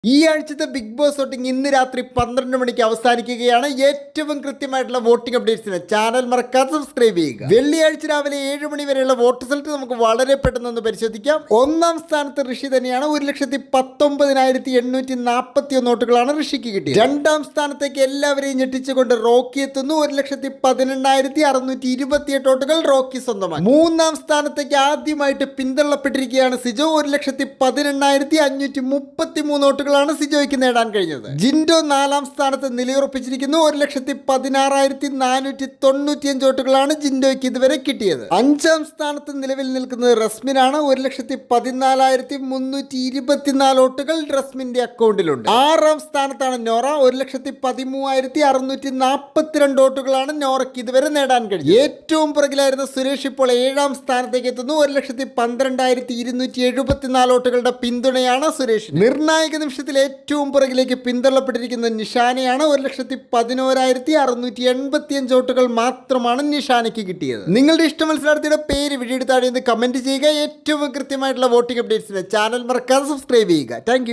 ഈ ആഴ്ചത്തെ big boss voting ഇന്ന് രാത്രി 12 മണിക്ക് അവസാനിക്കുകയാണ്. ഏറ്റവും കൃത്യമായിട്ടുള്ള വോട്ടിംഗ് അപ്ഡേറ്റ്സിന് ചാനൽ മറക്കാതെ സബ്സ്ക്രൈബ് ചെയ്യുക. വെള്ളിയാഴ്ച രാവിലെ 7 മണി വരെയുള്ള വോട്ട് റിസൾട്ട് നമുക്ക് വളരെ പെട്ടെന്ന് പരിശോധിക്കാം. ഒന്നാം സ്ഥാനത്ത് ഋഷി തന്നെയാണ്. 1,19,841 വോട്ടുകളാണ് ഋഷിക്ക് കിട്ടിയത്. രണ്ടാം സ്ഥാനത്തേക്ക് എല്ലാവരെയും ഞെട്ടിച്ചുകൊണ്ട് റോക്കി എത്തുന്നു. 1,18,628 വോട്ടുകൾ റോക്കി സ്വന്തമായി. മൂന്നാം സ്ഥാനത്തേക്ക് ആദ്യമായിട്ട് പിന്തള്ളപ്പെട്ടിരിക്കുകയാണ് സിജോ. 1,18,533 വോട്ടുകൾ സിജോയ്ക്ക് നേടാൻ കഴിഞ്ഞത്. ജിൻഡോ നാലാം സ്ഥാനത്ത് നിലയുറപ്പിച്ചിരിക്കുന്നു. 1,16,495 വോട്ടുകളാണ് ജിൻഡോയ്ക്ക് ഇതുവരെ കിട്ടിയത്. അഞ്ചാം സ്ഥാനത്ത് നിലവിൽ നിൽക്കുന്നത് റസ്മിനാണ്. 1,14,324 വോട്ടുകൾ റസ്മിന്റെ അക്കൗണ്ടിലുണ്ട്. ആറാം സ്ഥാനത്താണ് നോറ. 1,13,642 വോട്ടുകളാണ് നോറയ്ക്ക് ഇതുവരെ നേടാൻ കഴിഞ്ഞത്. ഏറ്റവും പുറകിലായിരുന്ന സുരേഷ് ഇപ്പോൾ 7ാം സ്ഥാനത്തേക്ക് എത്തുന്നു. 1,12,274 വോട്ടുകളുടെ പിന്തുണയാണ് സുരേഷ്. നിർണായക നിമിഷത്തിൽ ഏറ്റവും പുറകിലേക്ക് പിന്തള്ളപ്പെട്ടിരിക്കുന്ന നിഷാനയാണ്. 1,11,685 വോട്ടുകൾ മാത്രമാണ് നിഷാനയ്ക്ക് കിട്ടിയത്. നിങ്ങളുടെ ഇഷ്ട മത്സരാർത്ഥിയുടെ പേര് വീഡിയോ താഴെ കമന്റ് ചെയ്യുക. ഏറ്റവും കൃത്യമായിട്ടുള്ള വോട്ടിംഗ് അപ്ഡേറ്റ്സിന് ചാനൽ മറക്കാതെ സബ്സ്ക്രൈബ് ചെയ്യുക. താങ്ക്